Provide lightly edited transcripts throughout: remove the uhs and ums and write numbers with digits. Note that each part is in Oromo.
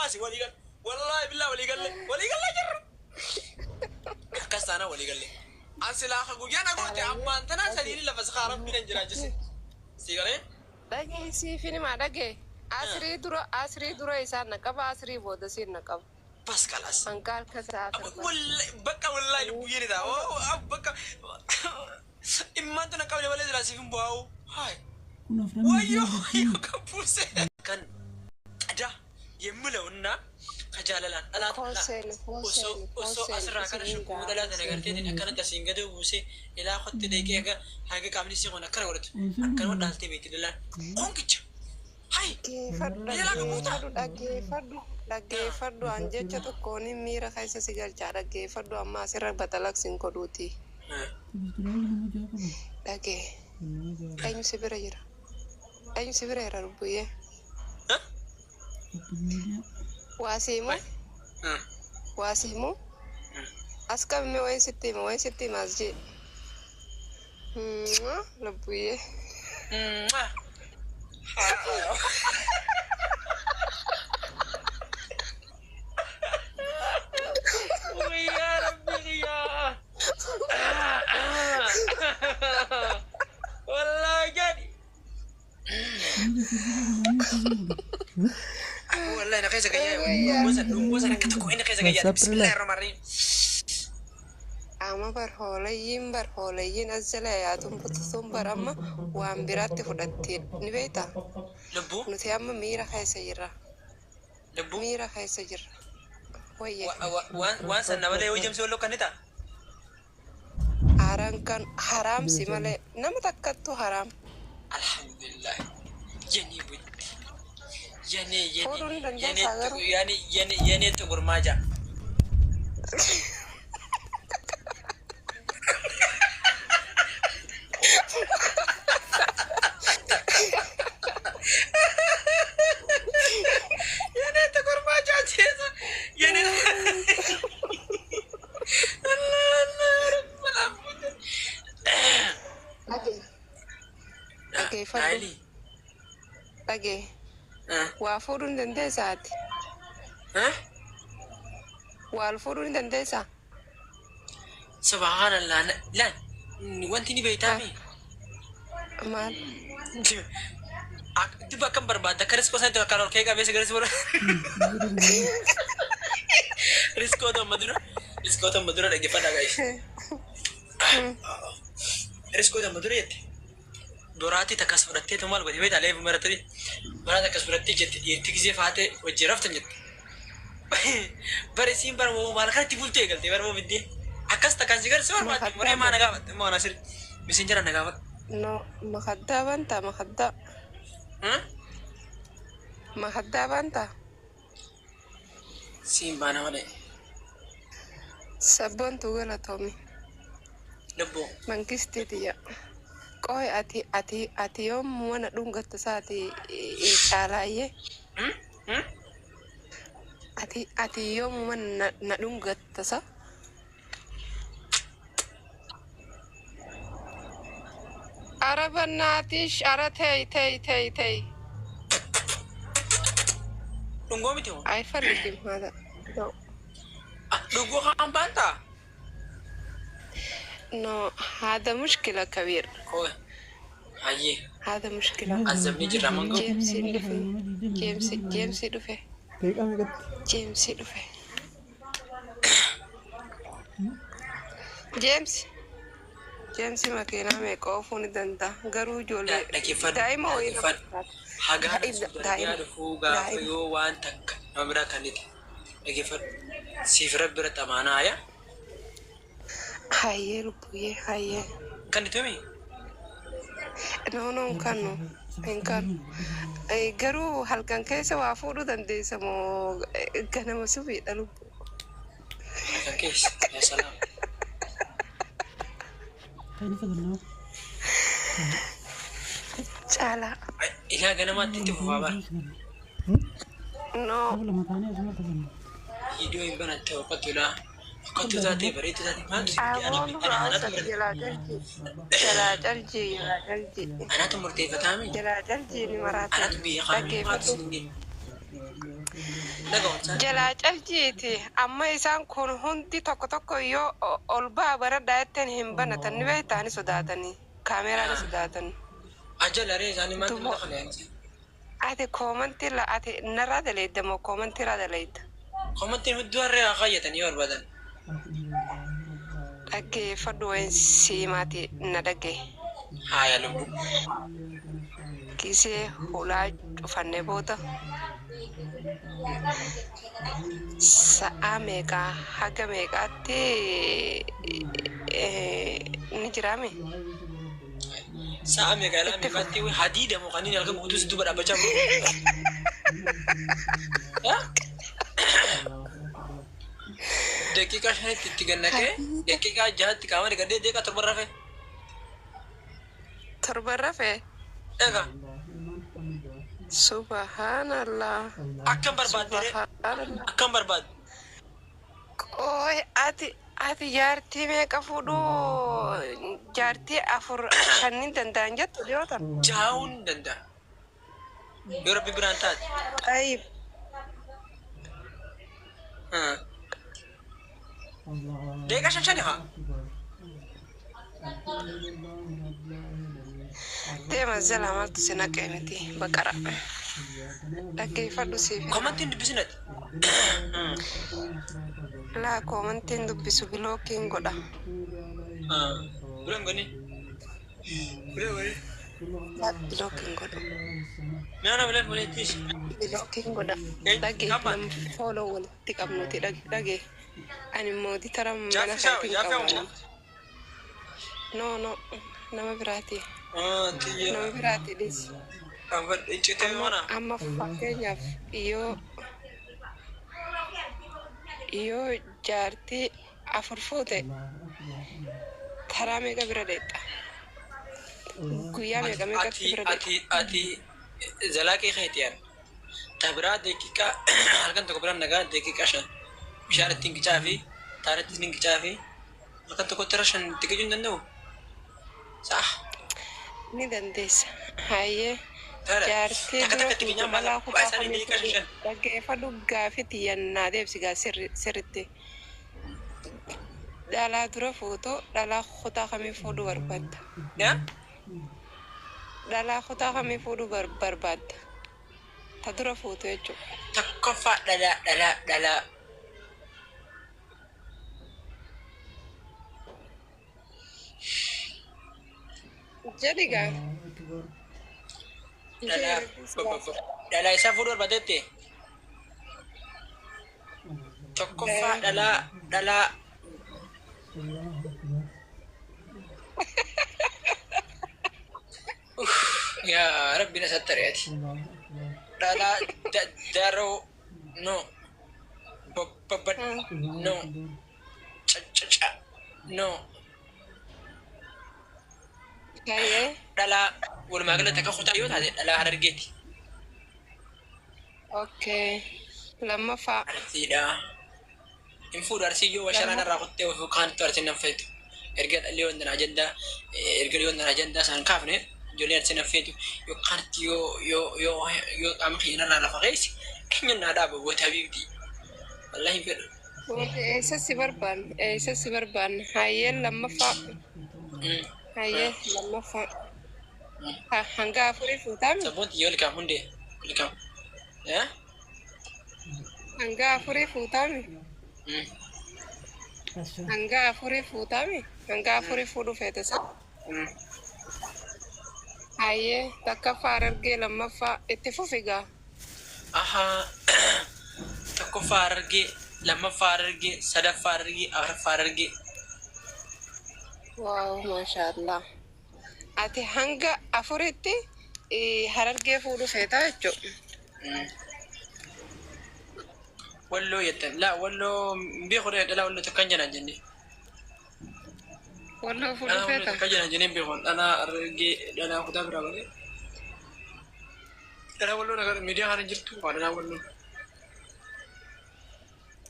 كاسي ولي قال والله بالله ولي قال لي جر كسانا ولي قال لي أنسلا أخو جانا قلت أما أنت ناس اللي لا بس خارب من الجراجس سيجارين دقي سيفيني ما دقي أسري درو إنسان نكاب أسري بود سين نكاب بس خلاص أنكار كسافر والله بكا والله يبغيني ده أو بكا إما أنت نكاب ولا لا سيفين باو هاي ويو كابوس كان أدا يملونا خجالة ألا وسو أسرع كان شو ولا لا نقدر كانت تسينجد وسي إلى أخذ تدقيقة حاجة كامل سيكون أكرر كان ودال تبي كده كونكتش هاي dhaggeeffadhu an jecha tokkoon miira keessa si galchaa dhaggeeffadhu amma asirra batalaqsin godhuuti dhagee eenyu si bira jira rubbuyyee waasiimu as qabime wayin sitti hima as jee rubbuyyee يا ربي يا والله جاني والله انا خيزك يا وزن كتكو انا خيزك يا بسم الله الرحمن الرحيم ama barhooleyyin as jala yaatun butusun barama waan biraatti fudhattee ni beekta nuti amma miira keessa jirra wayye waan sanna malee hojii jamsi walloo kannita kan haram si malee nama takkattu haram alhamdulillah yani tugur maja Lagi, wafurun dan desa ati. Wafurun dan desa. Subhanallah, lan, wanti ni beitami. Mal. Tiba kan berbada, karis kosan itu kalau kayak biasa garis baru. Risko to madura lagi pada guys. Risko to madura ya. براتي تكسبرتي تمال بدي بيت عليه بمرتبي براتي تكسبرتي جت يتكزي فاتي وجرفت جت برسيم بر مو مالك تقول تيجل تبر مو بدي أكاس تكاسيكر سوار ما مري ما نجابت ما نصير بسنجرا نجابت no makadda banta sim bana mana sabon tugala tomi lebbo mangisti dia Koi ati yom mana dungat tasati isalaye ati yom mana dungat tasa Araban natish aratei tei Tunggu miti ho ai farlikim hada no tunggu kan banta no هذا مشكلة كبير كوي هاي هذا مشكلة عزمني جرا مانجو جيمس دفع جيمس ما كنا ميكوفون دندا غرو جولي دايما وين دايما فوقا فيو وانتك نمرا كانت اكيفر سيفر برت امانه يا هاي ربوي هاي كانت مي no kanu engkar garu halkan kesa wafuru dan desa mo kana masubi dalu halkan kes ya salam chala ila gana mati tu baba no hidup ibana tu patula كنت ذاتي بريت ذاتي ما أنا تمرتي فتامي جلادلجي مرات أنا تبي خامي ما تسنين Jalaa caljiiti amma isaan kun hundi tokko yoo ol baabara daa'etten hin banatan ni beektaani sodaatanii kaameraan sodaatan. Ajala ree isaanii maal dakhale? Ati koomantii la ati narraa daleedda moo koomantii irraa daleedda? Koomantiin hudduu harree haa qayyatanii barbaadan. Dhaggeeffadhu wayin siimaati na dhagge. Haaya lubbu. Kisee hulaa cufannee booda sa'a meeqaa haga meeqaatti ni jiraame? Sa'a meeqaa meeqaatti hadiida moo kanneen halkan guutuu situ badhaabachaa jiru? Daqiiqaa shanitti itti gannaqee daqiiqaa jahatti qaama dhiqadhee daqiiqaa torba rafee. Torba rafee? Egaa. Subhanallah. Akkam barbaadde? Akkam barbaadde? Qoy ati jaartii meeqa fuudhuu jaartii afur shannin danda'an jettu dhiyoota? Jahuun danda'a. Yoo rabbi biraan taate. Tayyib. Daqiiqaa shan shani haa? Deema zala maaltu si naqee miti baqara. Dhaggeeffadhu siif. Koomantiin dubbisinati. Laa koomantiin dubbisu bilookiin godha. Bulan goni. Bilookiin godha. Miyaana buleettis. Bilookiin godha. Dhagee fooloo walitti qabnuti dhagee. Ani mooti tara mana kaatiin qabu. No nama biraati. Nama biraati dhis. Amma fakkeenyaaf yoo jaartii afur fuute taraa meeqa bira deetta? Guyyaa meeqa meeqatti bira deetta? Ati zalaaqii keetiyaan tabiraa daqiiqaa halkan tokko biraan nagaa daqiiqaa shan bishaan ittiin qicaa fi taara ittiin qicaa fi halkan tokko tara shan itti qicuu hin danda'u? Sa'a. Ni dandeessa. Hayyee jaartii dura fuute dhalaa kutaa kamii fuudhu dhaggeeffadhu gaafiti yannaa deebsigaa sirritti. Dhalaa dura fuutu dhalaa kutaa kamii fuudhu barbaadda? Dhalaa kutaa kamii fuudhu barbaadda? Ta dura fuutu jechuudha. Tokkoffaa dhalaa. Jadigaa. Dhalaa isaa fuudhu barbaadetti? Tokkoffaa dhalaa. Yaa rabbi na sattareeti. Dhalaa daroo no babba no cacaca no. Dhalaa walumaa galatti akka kutaa yoo taate dhalaa Harargeeti. Okay. Lammaffaa. Arsiidha. Hin fuudhu arsii yoo washaraan irraa kuttee yookaan arsiin nan feetu. Erga liyoon ajandaa isaan kaafne ijoollee arsiin nan feetu yookaan yoo qaama keenya irraa lafa keessi keenya naa dhaaba goota biifti. Wallahi hin fedhu. Eessa si barbaanne hayyeen lammaffaa. Hayyee lammaffaa. Hanga afurii fuutaami? Sabboonti yoo likaam hundee likaam. Hanga afurii fuutaami? Hanga afurii fuutaami? Hanga afurii fuudhu feete sa? Hayyee takkaffaa Harargee lammaffaa itti fufigaa? Tokkoffaa Harargee lammaffaa Harargee sadaffaa Harargee afuraffaa Harargee. Wow, mashallah. Ati hanga afuritti Harargee fuudhu feetaa jechuudha. Walloo jettan laa walloo beekudha dhalaa walloo takkaan janaan jenne. Walloo fuudhu feetaa? Takkaan janaan jenneen beekon dhalaa Harargee dhalaa kutaa biraa malee. Dhalaa walloo nagaa miidiyaa kana jirtu waa dhalaa walloo.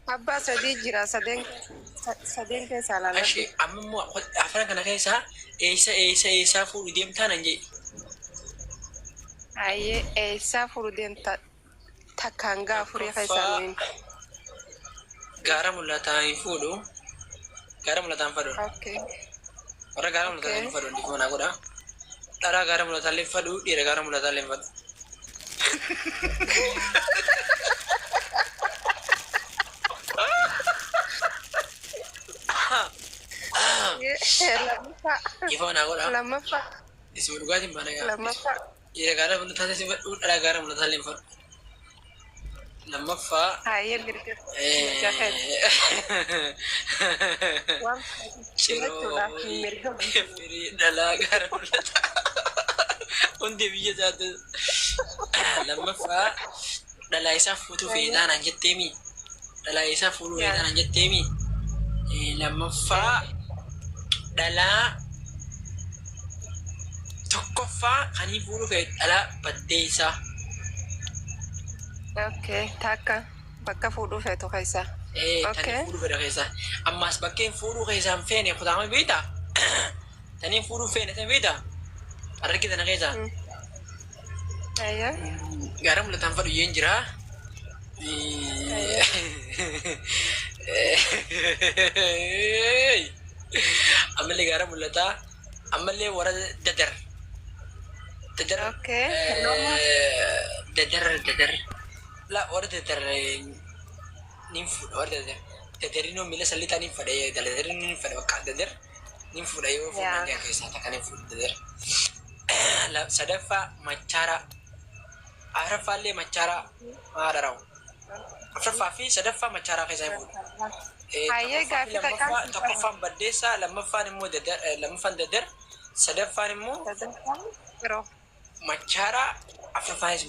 Abbaa sadii jira sadeen keessaa laalatti. Ashee amma immoo afran kana keessaa eessaa fuudhu deemtaa nan jee. Hayyee eessaa fuudhu deemtaa? takkaan gaafurii keessaan gaara mul'ataa hin fuudhu. Gaara mul'ataa hin fadhu. Warra gaara mul'ataa hin fadhu ndifa mana godha. Dharaa gaara mul'ataa illee hin fadhu. Dhiira gaara mul'ataa illee hin fadhu. Ifa mana godha. Lammaffaa. Isin dhugaatiin baana gaa. Lammaffaa. Dhiira gaara mul'ataa illee hin fadhu. Dharaa gaara mul'ataa illee hin fadhu. Lammaffaa. Hayyee mirga. Firii dhalaa gaara mul'ataa. Hundi biyya isaatti. Lammaffaa dhalaa isaa fuutuu feetaan an jetteemi. Dhalaa isaa fuudhuu feetaan an jetteemi. Lammaffaa dhalaa tokkoffaa kanii fuudhuu feetu dhalaa baddeessaa. Takka bakka fuudhuu feetu keessa. Tanii fuudhuu feetu keessa. Ammas bakkeen fuudhuu keessaan feene kutaama beektaa? Tanii fuudhuu feene tan beektaa? Argi tana keessa. Gaara mul'ataan fadhu yeen jira. Ammallee gaara mul'ataa. Ammallee warra dadar. Dadar. La warra dadar nin fuudha warra dadar. Dadarinoo miila sallitaa nin fadha. Dadarin nin fadha bakka dadar. Nin fuudha yoo fuudhan keessaa takka nin fuudha dadar. Sadaffaa machaara. Afuraffaallee machaara haadha rawu. Afuraffaa fi sadaffaa machaara keessaa fuudha. Tokkoffaan baddeessaa, lammaffaan immoo dadar, sadaffaan immoo machaara, afuraffaanis